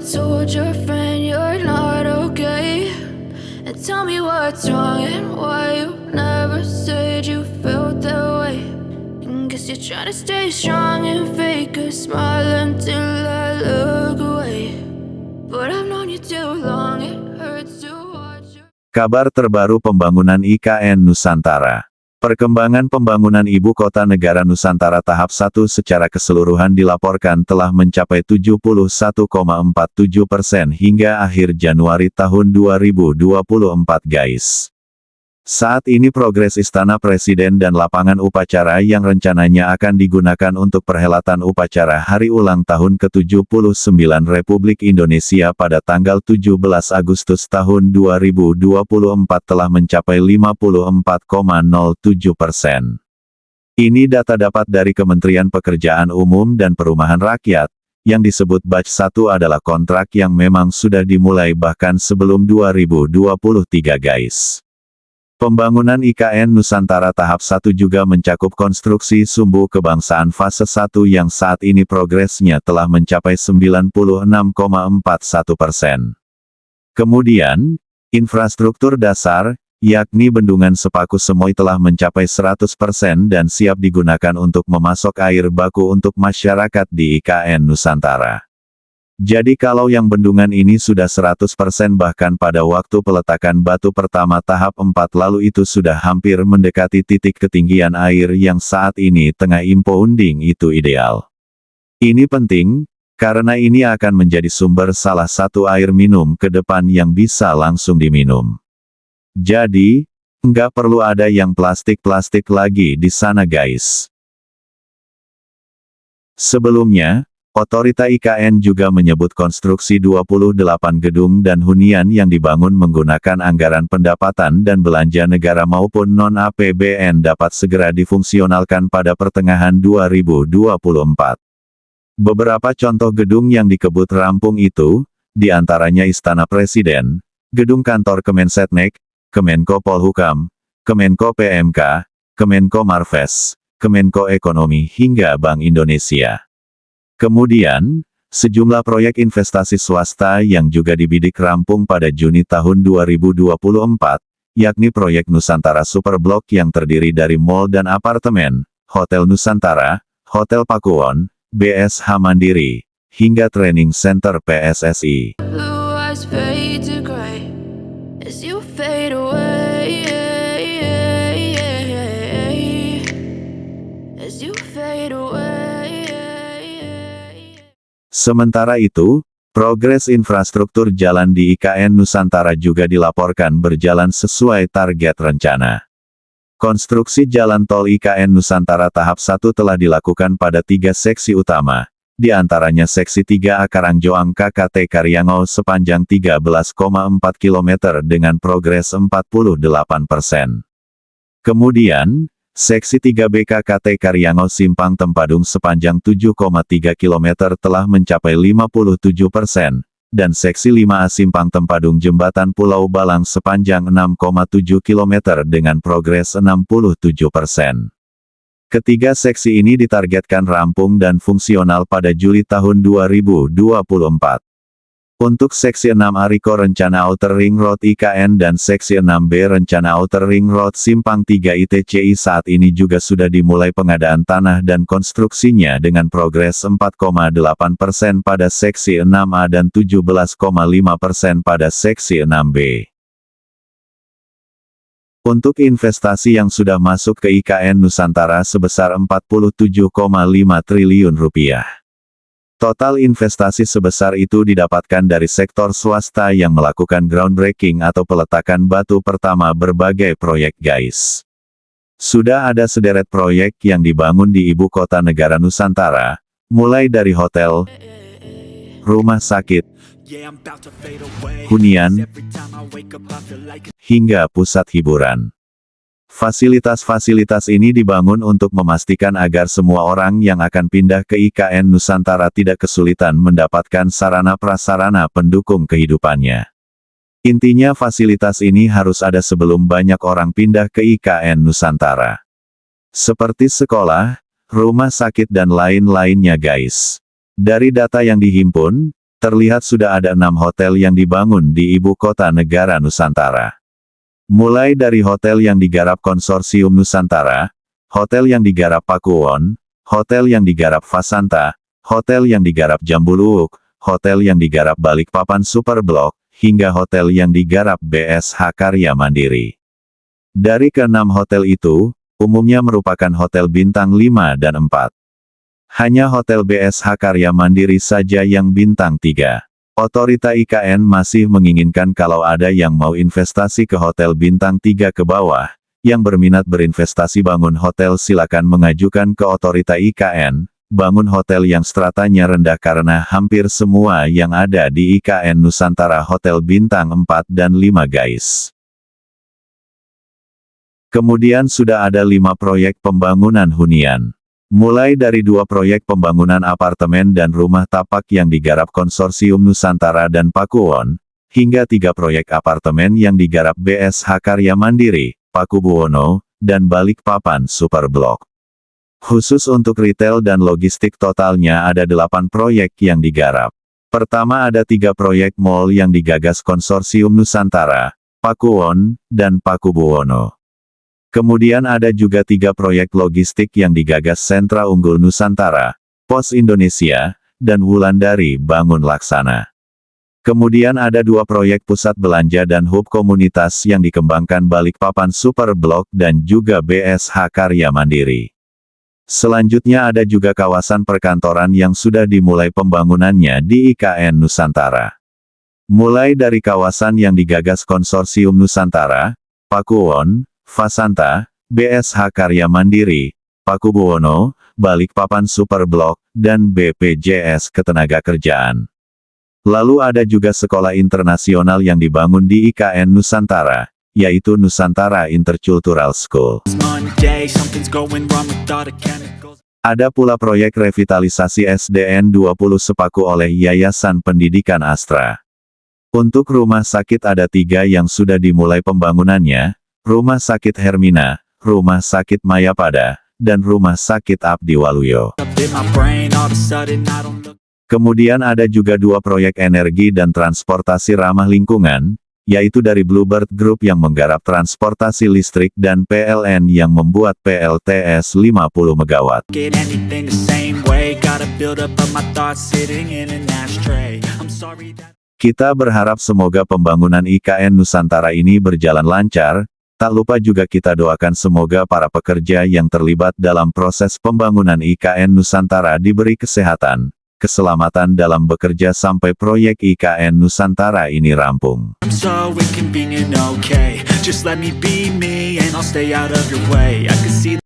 told your friend you're not okay? And tell me what's wrong and why you never said you felt that way. And guess you're trying to stay strong and fake a smile until I look away. But I've known you too long, it hurts to watch you. Kabar terbaru pembangunan IKN Nusantara. Perkembangan pembangunan Ibu Kota Negara Nusantara tahap 1 secara keseluruhan dilaporkan telah mencapai 71,47% hingga akhir Januari tahun 2024 guys. Saat ini progres Istana Presiden dan lapangan upacara yang rencananya akan digunakan untuk perhelatan upacara Hari Ulang Tahun ke-79 Republik Indonesia pada tanggal 17 Agustus tahun 2024 telah mencapai 54,07%. Ini data dapat dari Kementerian Pekerjaan Umum dan Perumahan Rakyat, yang disebut Batch 1 adalah kontrak yang memang sudah dimulai bahkan sebelum 2023 guys. Pembangunan IKN Nusantara tahap 1 juga mencakup konstruksi sumbu kebangsaan fase 1 yang saat ini progresnya telah mencapai 96,41%. Kemudian, infrastruktur dasar, yakni bendungan Sepaku Semoy telah mencapai 100% dan siap digunakan untuk memasok air baku untuk masyarakat di IKN Nusantara. Jadi kalau yang bendungan ini sudah 100% bahkan pada waktu peletakan batu pertama tahap 4 lalu itu sudah hampir mendekati titik ketinggian air yang saat ini tengah impounding itu ideal. Ini penting, karena ini akan menjadi sumber salah satu air minum ke depan yang bisa langsung diminum. Jadi, nggak perlu ada yang plastik-plastik lagi di sana guys. Sebelumnya, Otorita IKN juga menyebut konstruksi 28 gedung dan hunian yang dibangun menggunakan anggaran pendapatan dan belanja negara maupun non-APBN dapat segera difungsionalkan pada pertengahan 2024. Beberapa contoh gedung yang dikebut rampung itu, diantaranya Istana Presiden, Gedung Kantor Kemensetnek, Kemenko Polhukam, Kemenko PMK, Kemenko Marves, Kemenko Ekonomi hingga Bank Indonesia. Kemudian, sejumlah proyek investasi swasta yang juga dibidik rampung pada Juni tahun 2024, yakni proyek Nusantara Superblok yang terdiri dari mall dan apartemen, Hotel Nusantara, Hotel Pakuwon, BSH Mandiri, hingga Training Center PSSI. Blue eyes fade to gray as you fade away. As you fade away. Sementara itu, progres infrastruktur jalan di IKN Nusantara juga dilaporkan berjalan sesuai target rencana. Konstruksi jalan tol IKN Nusantara tahap 1 telah dilakukan pada 3 seksi utama, di antaranya seksi 3A Karangjoang KKT Karyangau sepanjang 13,4 km dengan progres 48%. Kemudian, Seksi 3B KKT Karyangau Simpang Tempadung sepanjang 7,3 km telah mencapai 57%, dan Seksi 5A Simpang Tempadung Jembatan Pulau Balang sepanjang 6,7 km dengan progres 67%. Ketiga seksi ini ditargetkan rampung dan fungsional pada Juli tahun 2024. Untuk Seksi 6A Riko Rencana Outer Ring Road IKN dan Seksi 6B Rencana Outer Ring Road Simpang 3 ITCI saat ini juga sudah dimulai pengadaan tanah dan konstruksinya dengan progres 4,8% pada Seksi 6A dan 17,5% pada Seksi 6B. Untuk investasi yang sudah masuk ke IKN Nusantara sebesar Rp47,5 triliun. Total investasi sebesar itu didapatkan dari sektor swasta yang melakukan groundbreaking atau peletakan batu pertama berbagai proyek guys. Sudah ada sederet proyek yang dibangun di Ibu Kota Negara Nusantara, mulai dari hotel, rumah sakit, hunian, hingga pusat hiburan. Fasilitas-fasilitas ini dibangun untuk memastikan agar semua orang yang akan pindah ke IKN Nusantara tidak kesulitan mendapatkan sarana-prasarana pendukung kehidupannya. Intinya fasilitas ini harus ada sebelum banyak orang pindah ke IKN Nusantara. Seperti sekolah, rumah sakit dan lain-lainnya guys. Dari data yang dihimpun, terlihat sudah ada 6 hotel yang dibangun di ibu kota negara Nusantara. Mulai dari hotel yang digarap Konsorsium Nusantara, hotel yang digarap Pakuwon, hotel yang digarap Fasanta, hotel yang digarap Jambuluuk, hotel yang digarap Balikpapan Superblok, hingga hotel yang digarap BSH Karya Mandiri. Dari ke-6 hotel itu, umumnya merupakan hotel bintang 5 dan 4. Hanya hotel BSH Karya Mandiri saja yang bintang 3. Otorita IKN masih menginginkan kalau ada yang mau investasi ke hotel bintang 3 ke bawah, yang berminat berinvestasi bangun hotel silakan mengajukan ke otorita IKN, bangun hotel yang stratanya rendah karena hampir semua yang ada di IKN Nusantara hotel bintang 4 dan 5 guys. Kemudian sudah ada 5 proyek pembangunan hunian. Mulai dari 2 proyek pembangunan apartemen dan rumah tapak yang digarap Konsorsium Nusantara dan Pakuwon, hingga 3 proyek apartemen yang digarap BSH Karya Mandiri, Pakubuwono, dan Balikpapan Superblok. Khusus untuk retail dan logistik totalnya ada 8 proyek yang digarap. Pertama ada 3 proyek mall yang digagas Konsorsium Nusantara, Pakuwon, dan Pakubuwono. Kemudian ada juga 3 proyek logistik yang digagas Sentra Unggul Nusantara, Pos Indonesia, dan Wulandari Bangun Laksana. Kemudian ada 2 proyek pusat belanja dan hub komunitas yang dikembangkan Balikpapan Superblok dan juga BSH Karya Mandiri. Selanjutnya ada juga kawasan perkantoran yang sudah dimulai pembangunannya di IKN Nusantara. Mulai dari kawasan yang digagas Konsorsium Nusantara, Pakuwon, Fasanta, BSH Karya Mandiri, Pakubuwono, Balikpapan Superblok, dan BPJS Ketenagakerjaan. Lalu ada juga sekolah internasional yang dibangun di IKN Nusantara, yaitu Nusantara Intercultural School. Ada pula proyek revitalisasi SDN 20 Sepaku oleh Yayasan Pendidikan Astra. Untuk rumah sakit ada 3 yang sudah dimulai pembangunannya, Rumah Sakit Hermina, Rumah Sakit Mayapada, dan Rumah Sakit Abdi Waluyo. Kemudian ada juga 2 proyek energi dan transportasi ramah lingkungan, yaitu dari Bluebird Group yang menggarap transportasi listrik dan PLN yang membuat PLTS 50 MW. Kita berharap semoga pembangunan IKN Nusantara ini berjalan lancar. Tak lupa juga kita doakan semoga para pekerja yang terlibat dalam proses pembangunan IKN Nusantara diberi kesehatan, keselamatan dalam bekerja sampai proyek IKN Nusantara ini rampung.